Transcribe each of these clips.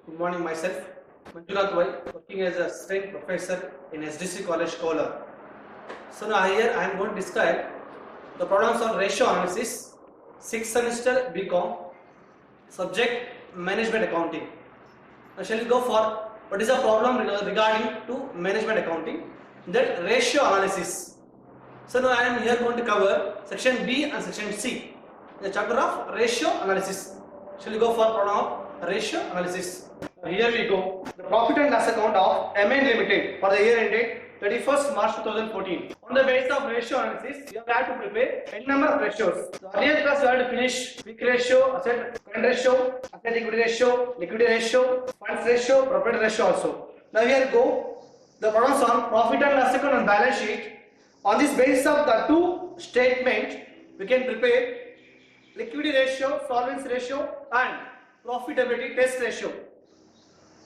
Good morning, myself, Manjunath Vai, working as a assistant professor in SDC College, Kolar. So now here I am going to describe the problems on ratio analysis, 6th semester BCom, subject management accounting. Now shall we go for what is the problem regarding to management accounting? That ratio analysis. So now I am here going to cover section B and section C, the chapter of ratio analysis. Shall we go for problem of ratio analysis? Here we go. The profit and loss account of MN Limited for the year ended 31st March 2014. On the basis of ratio analysis, you have to prepare n number of ratios. The earlier class you have to finish quick ratio, asset current ratio, asset equity ratio, liquidity ratio, funds ratio, property ratio also. Now here go. The problems on profit and loss account and balance sheet. On this basis of the two statements, we can prepare liquidity ratio, solvency ratio and profitability test ratio.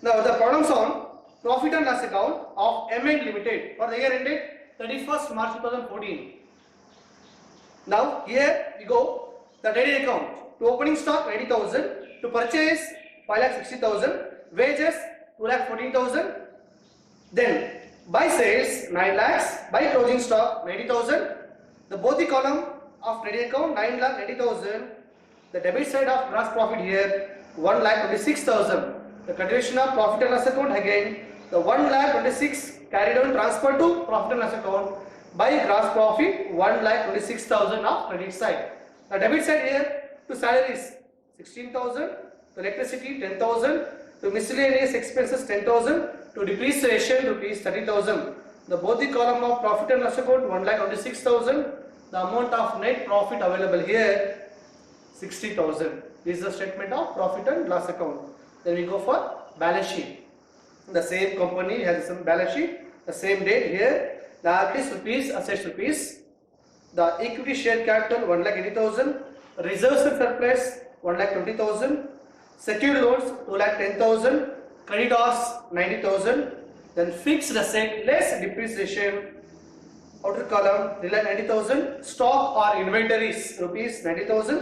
Now the problems on profit and loss account of MN Limited for the year ended 31st March 2014. Now here we go. The daily account to opening stock 80,000, to purchase 5,60,000, wages 2,14,000. Then buy sales 9 lakhs, buy closing stock 90,000. The both the column of trading account 9,90,000. The debit side of gross profit here 1,26,000. The continuation of profit and loss account again the 1,26,000 carried on transfer to profit and loss account by gross profit 1,26,000 of credit side. The debit side here to salaries 16,000, to electricity 10,000, to miscellaneous expenses 10,000, to depreciation rupees 30,000. The both the column of profit and loss account 1,26,000. The amount of net profit available here 60,000. This is the statement of profit and loss account. Then we go for balance sheet. The same company has some balance sheet. The same date here. Liabilities rupees, assets rupees. The equity share capital 1,80,000. Reserves and surplus 1,20,000. Secured loans 2,10,000. Creditors 90,000. Then fixed asset less depreciation. Outer column 90,000. Stock or inventories rupees 90,000.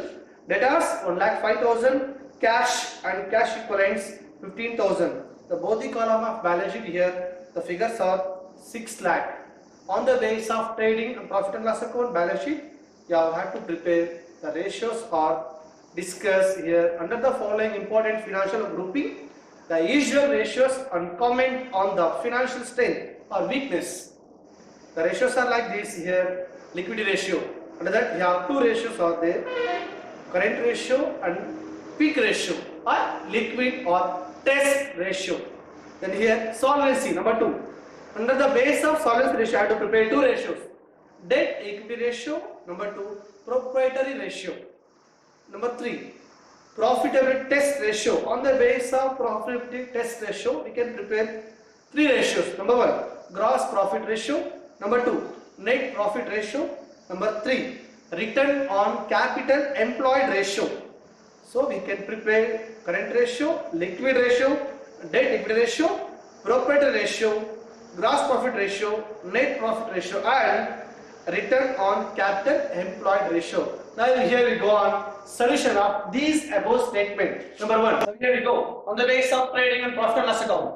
Debtors 1,05,000. Cash and cash equivalents 15,000. The both the column of balance sheet here the figures are 6 lakh. On the basis of trading and profit and loss account balance sheet, you have to prepare the ratios are discussed here under the following important financial grouping. The usual ratios and comment on the financial strength or weakness. The ratios are like this here. Liquidity ratio. Under that we have two ratios are there. Current ratio and peak ratio or liquid or test ratio. Then here solvency number 2. Under the base of solvency ratio I have to prepare two ratios. Debt equity ratio number 2. Proprietary ratio number 3. Profitability test ratio. On the base of profitability test ratio we can prepare three ratios. Number 1 gross profit ratio. Number 2 net profit ratio. Number 3 return on capital employed ratio. So we can prepare current ratio, liquid ratio, debt equity ratio, proprietary ratio, gross profit ratio, net profit ratio and return on capital employed ratio. Now here we go on solution of these above statement. Number 1. So here we go. On the basis of trading and profit and loss account.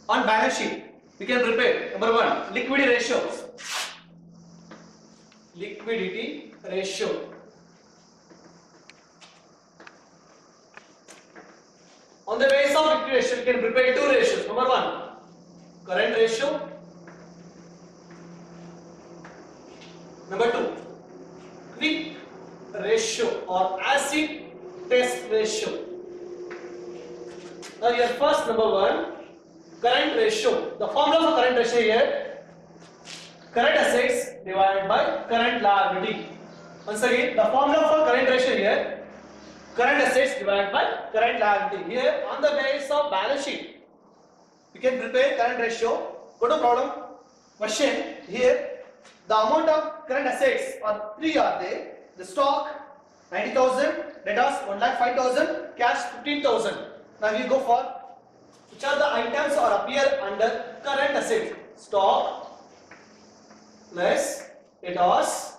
On balance sheet we can prepare number 1 liquidity ratio. Liquidity ratio. On the basis of liquidity ratio, we can prepare two ratios. Number 1, current ratio. Number 2, quick ratio or acid test ratio. Now here first number 1, current ratio. The formula for current ratio here, current assets divided by current liability. Once again, the formula for current ratio here, current assets divided by current liability. Here on the basis of balance sheet we can prepare current ratio. Go to problem. Question here the amount of current assets are 3 are there. The stock 90,000, debtors 1,05,000, cash 15,000. Now we go for which are the items are appear under current assets. Stock plus debtors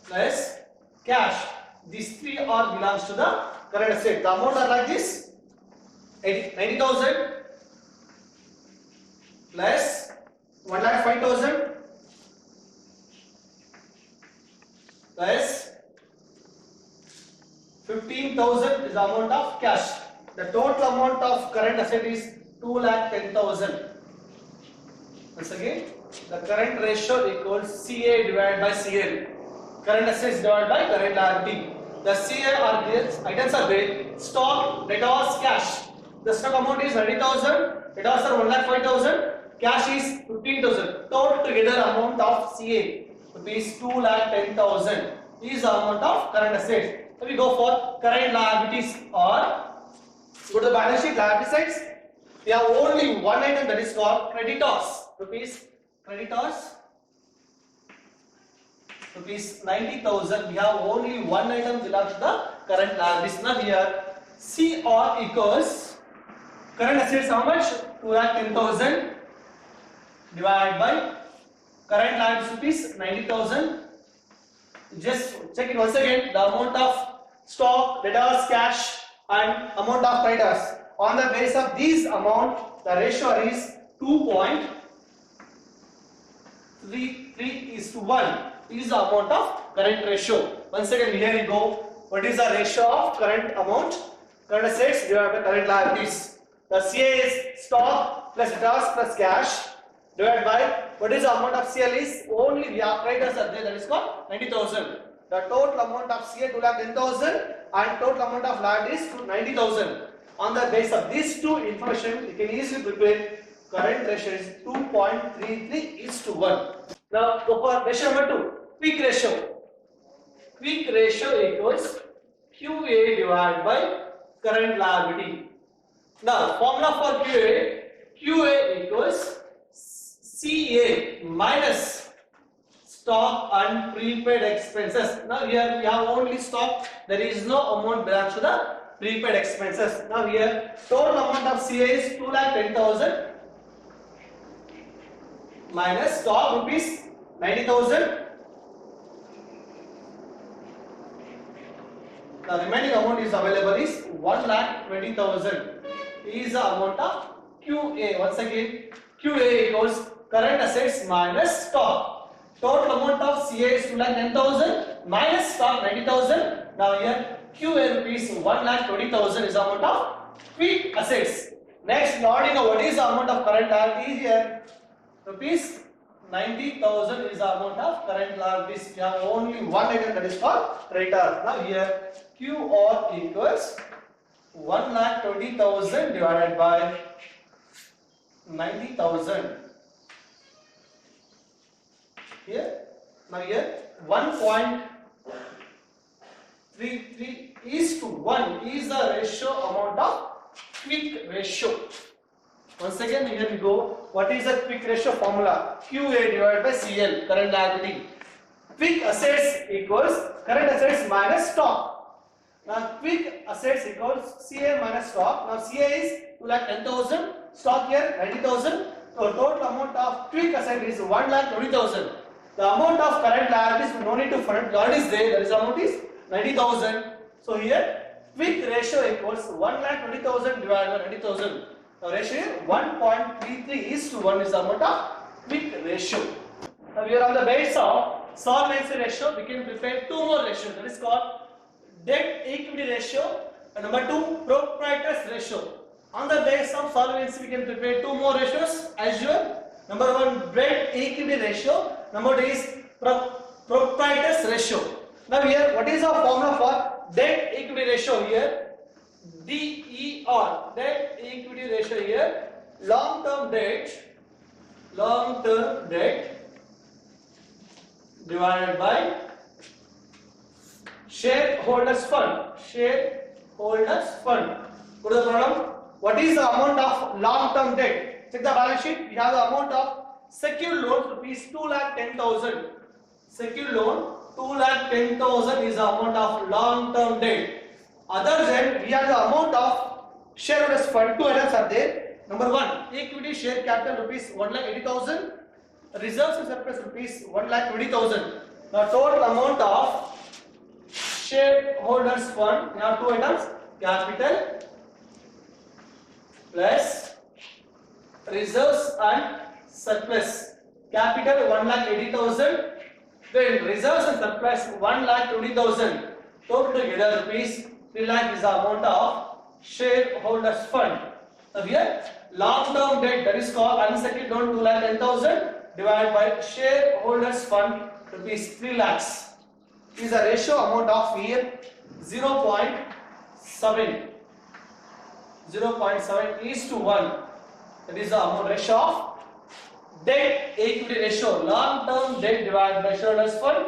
plus cash. These three are belongs to the current asset. The amount are like this. 90,000 plus 1,05,000 plus 15,000 is the amount of cash. The total amount of current asset is 2,10,000. Once again, the current ratio equals CA divided by CL. Current assets divided by current liability. The CA are these items are there: stock, debtors, cash. The stock amount is 90,000. Debtors are 1,05,000. Cash is 15,000. Total together amount of CA rupees 2,10,000 is the amount of current assets. So we go for current liabilities, or go to the balance sheet. Liability sides, we have only one item, that is called creditors. Creditors rupees 90,000. We have only one item belongs to the current liabilities. Now here CR equals current assets how much? 2,10,000 divided by current liabilities rupees 90,000. Just check it once again. The amount of stock, debtors, cash, and amount of creditors. On the basis of these amount, the ratio is 2.33:1. This is the amount of current ratio. Once again, here we go. What is the ratio of current amount? Current assets divided by current liabilities. The CA is stock plus debtors plus cash divided by what is the amount of CL is only we have creditors are there, that is called 90,000. The total amount of CA 2,10,000 and total amount of liabilities 90,000. On the basis of these two information, you can easily prepare current ratio is 2.33:1. Now go for ratio number 2, quick ratio. Quick ratio equals QA divided by current liability. Now formula for QA equals CA minus stock and prepaid expenses. Now here we have only stock, there is no amount belongs to the prepaid expenses. Now here total amount of CA is 2,10,000 minus stock rupees 90,000. The remaining amount is available is 1,20,000 is the amount of QA. Once again, QA equals current assets minus stock. Total amount of CA is 2,10,000 minus stock 90,000. Now here QA rupees 1,20,000 is the amount of quick assets. Next, you already know what is the amount of current liability here. Rupees 90,000 is the amount of current liabilities. We have only one item, that is called creditor. Now here QR equals 1,20,000 divided by 90,000. Here, now here 1.33:1 is the ratio amount of quick ratio. Once again, here we go. What is the quick ratio formula? QA divided by CL, current liability. Quick assets equals current assets minus stock. Now quick assets equals CA minus stock. Now CA is 2,10,000, stock here 90,000. So total amount of quick asset is 1,20,000. The amount of current liabilities we no need to fund. Already is there. That is amount is 90,000. So here quick ratio equals 1,20,000 divided by 90,000. The ratio is 1.33:1 is the amount of quick ratio. Now we are on the basis of solvency ratio. We can prepare two more ratios. That is called debt equity ratio and number 2 proprietors ratio. On the basis of solvency, we can prepare two more ratios as usual. Number 1 debt equity ratio. Number 2 is proprietors ratio. Now here, what is our formula for debt equity ratio here? DER, debt equity ratio here. Long-term debt divided by shareholders fund. Go to the problem. What is the amount of long-term debt? Check the balance sheet. We have the amount of secured loan rupees 2,10,000. Secured loan 2,10,000 is the amount of long-term debt. Other than we have the amount of shareholders fund. Two items are there. Number 1, equity share capital rupees 1,80,000. Reserves and surplus rupees 1,20,000. The total amount of shareholders fund, we have two items, capital plus reserves and surplus. Capital 1,80,000. Then reserves and surplus 1,20,000. Total together rupees 3 lakh is the amount of shareholders fund. So here long term debt, that is called unsecured loan 2,10,000 divided by shareholders fund rupees 3 lakhs. Is a ratio amount of here 0.7. 0.7 is to 1. That is the amount ratio of debt equity ratio. Long term debt divided by shareholders fund.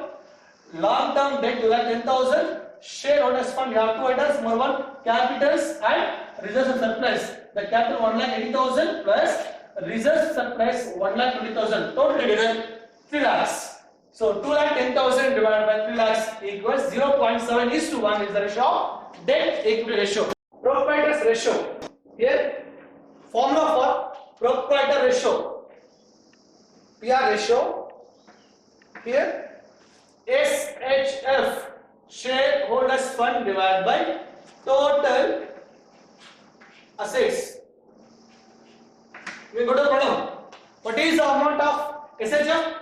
Long term debt 2,10,000. Shareholders fund, you have two items. Number one, capitals and reserves and surplus. The capital 1,80,000 plus reserves surplus 1,20,000. Total together 3 lakhs. So 2,10,000 divided by 3 lakhs equals 0.7 is to 1 is the ratio of debt equity ratio. Proprietors ratio. Here formula for proprietor ratio. PR ratio. Here SHF, shareholders fund divided by total assets. We go to the problem. What is the amount of SHF?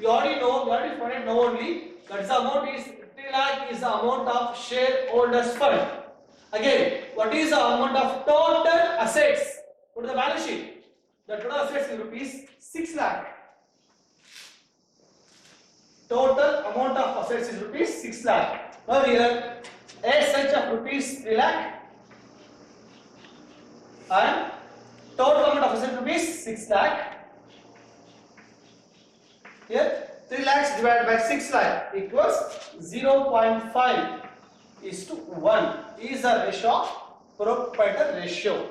You already know, you already found it now only. That's the amount is 3 lakh is the amount of shareholders fund. Again, what is the amount of total assets? Go to the balance sheet. The total assets is rupees 6 lakh. Total amount of assets is rupees 6 lakh. Now here, SHF rupees 3 lakh and total amount of assets rupees 6 lakh. Here 3 lakhs divided by 6 lakh equals 0.5 is to 1 is the ratio of proprietor ratio.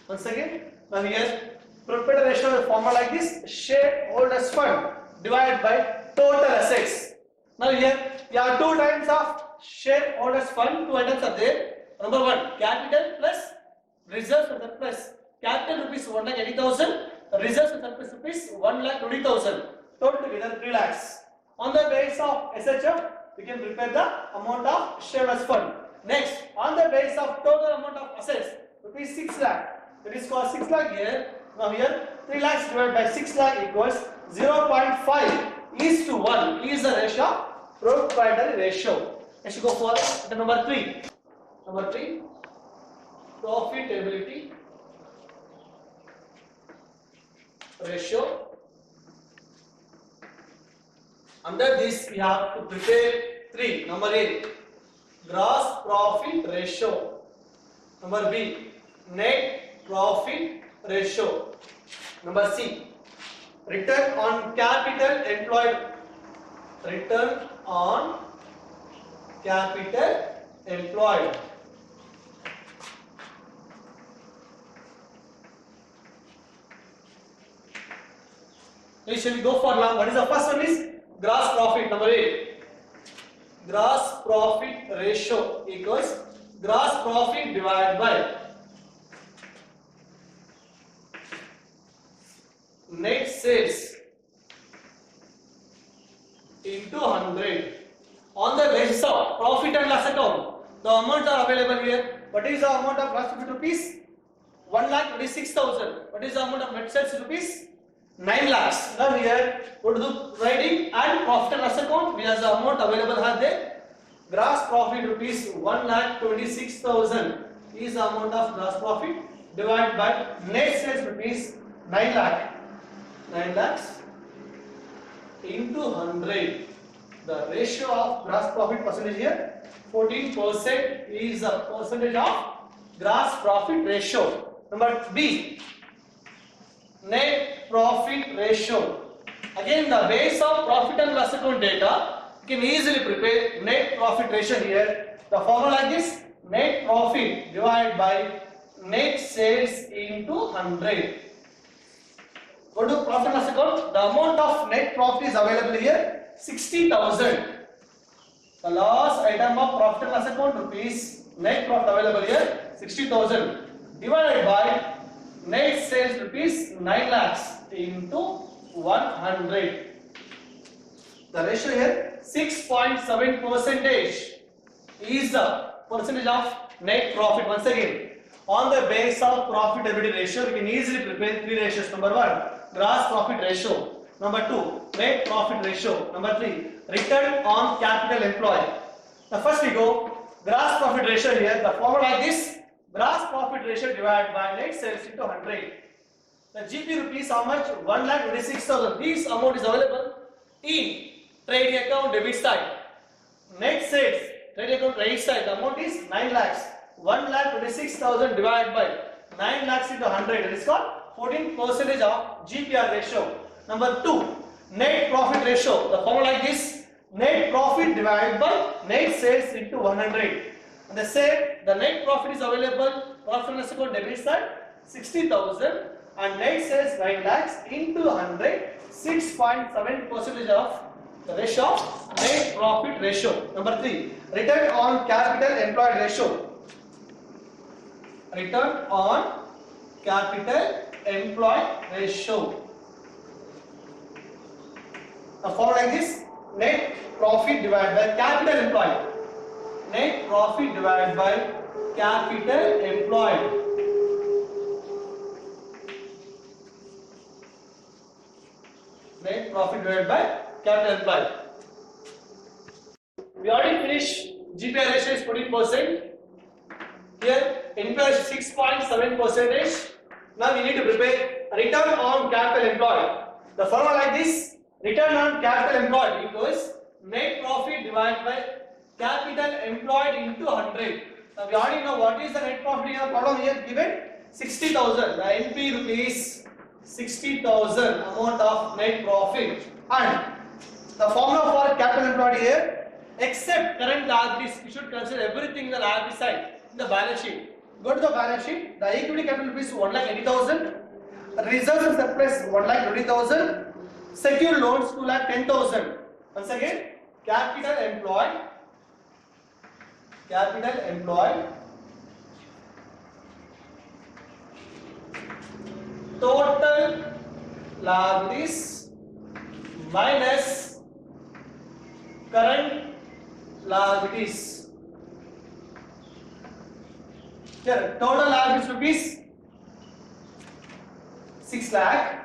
Once again, now here proprietor ratio is formula like this: shareholders fund divided by total assets. Now here you have two types of shareholders fund. Two items are there. Number one, capital plus reserves and surplus. Capital rupees 1,80,000, reserves and surplus rupees 1,20,000. Total together 3 lakhs. On the basis of SHF, we can prepare the amount of shareholders fund. Next, on the basis of total amount of assets, rupees 6 lakh. That is called 6 lakh here. Now here 3 lakhs divided by 6 lakh equals 0.5 is to 1 is the ratio, proprietary ratio. Let's go for the number 3. Number 3, profitability ratio. Under this, we have to prepare 3. Number A, gross profit ratio. Number B, net profit ratio. Number C, return on capital employed. Return on capital employed. Shall we go for now? What is the first one? Is gross profit. Number A, gross profit ratio equals gross profit divided by net sales into 100. On the basis of profit and loss account, the amounts are available here. What is the amount of gross profit rupees? 1,26,000. What is the amount of net sales rupees? 9 lakhs. Now here, go to the writing and profit and loss account. We have the amount available there. Gross profit rupees 1,26,000 is the amount of gross profit divided by net sales rupees 9 lakh. 9 lakhs into 100. The ratio of gross profit percentage here 14% is the percentage of gross profit ratio. Number B, net profit ratio. Again, the base of profit and loss account data, you can easily prepare net profit ratio here. The formula like this: net profit divided by net sales into 100. Go to profit and loss account. The amount of net profit is available here 60,000. The last item of profit and loss account rupees net profit available here 60,000 divided by net sales rupees 9 lakhs into 100. The ratio here 6.7% is the percentage of net profit. Once again, On the base of profitability ratio, we can easily prepare three ratios. Number one, gross profit ratio. Number two, net profit ratio. Number three, return on capital employed. Now first we go gross profit ratio here. The formula like this: gross profit ratio divided by net sales into 100. The GP rupees how much? 1,26,000. This amount is available in trading account debit side. Net sales trading account credit side. The amount is 9 lakhs. 1,26,000 divided by 9 lakhs into 100. It is called 14% of GPR ratio. Number 2, net profit ratio. The formula like this: net profit divided by net sales into 100. And the same, the net profit is available profit and loss account debit side 60,000 and net sales 9 lakhs into 100, 6.7% of the ratio of net profit ratio. Number 3, return on capital employed ratio. Return on capital employed ratio. A formula like this: net profit divided by capital employed. Net profit divided by capital employed. Net profit divided by capital employed. We already finished. GPR ratio is 14%. Here, employee 6.7%. Now we need to prepare return on capital employed. The formula like this: return on capital employed equals net profit divided by capital employed into 100. Now we already know what is the net profit in the problem here given 60,000. The NP rupees 60,000 amount of net profit, and the formula for capital employed here, except current liabilities, we should consider everything in the liability side in the balance sheet. Go to the balance sheet. The equity capital rupees 1,80,000. Reserves and surplus 1,20,000. Secure loans 2,10,000. Once again, capital employed. Total liabilities minus current liabilities. Here, total liabilities rupees 6 lakh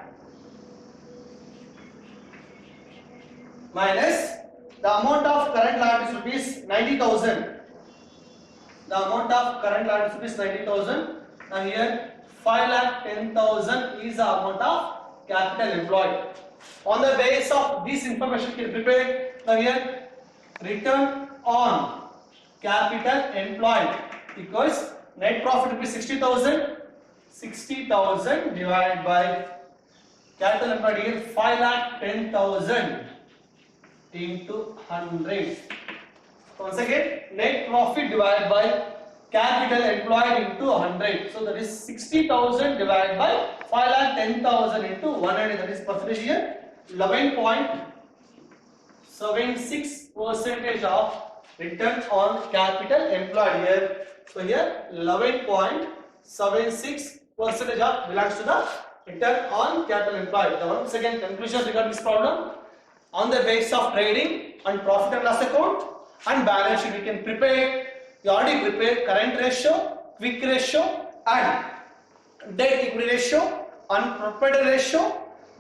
minus the amount of current liabilities rupees 90,000. The amount of current liabilities rupees 90,000. And here 5,10,000 is the amount of capital employed. On the basis of this information, we can prepare now here return on capital employed equals net profit rupees 60,000. 60,000 divided by capital employed here 5,10,000 into 100. Once again, net profit divided by capital employed into 100. So that is 60,000 divided by 5,10,000 into 100. That is percentage here 11.76% of return on capital employed here. So here 11.76% of belongs to the return on capital employed. The once again conclusions regarding this problem: on the basis of trading and profit and loss account and balance sheet, we can prepare. We already prepared current ratio, quick ratio, and debt equity ratio, and proprietary ratio,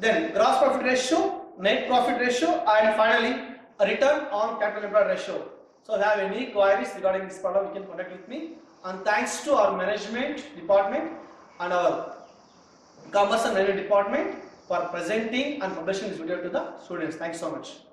then gross profit ratio, net profit ratio, and finally a return on capital employed ratio. So if you have any queries regarding this problem, you can contact with me. And thanks to our management department and our commerce and management department for presenting and publishing this video to the students. Thanks so much.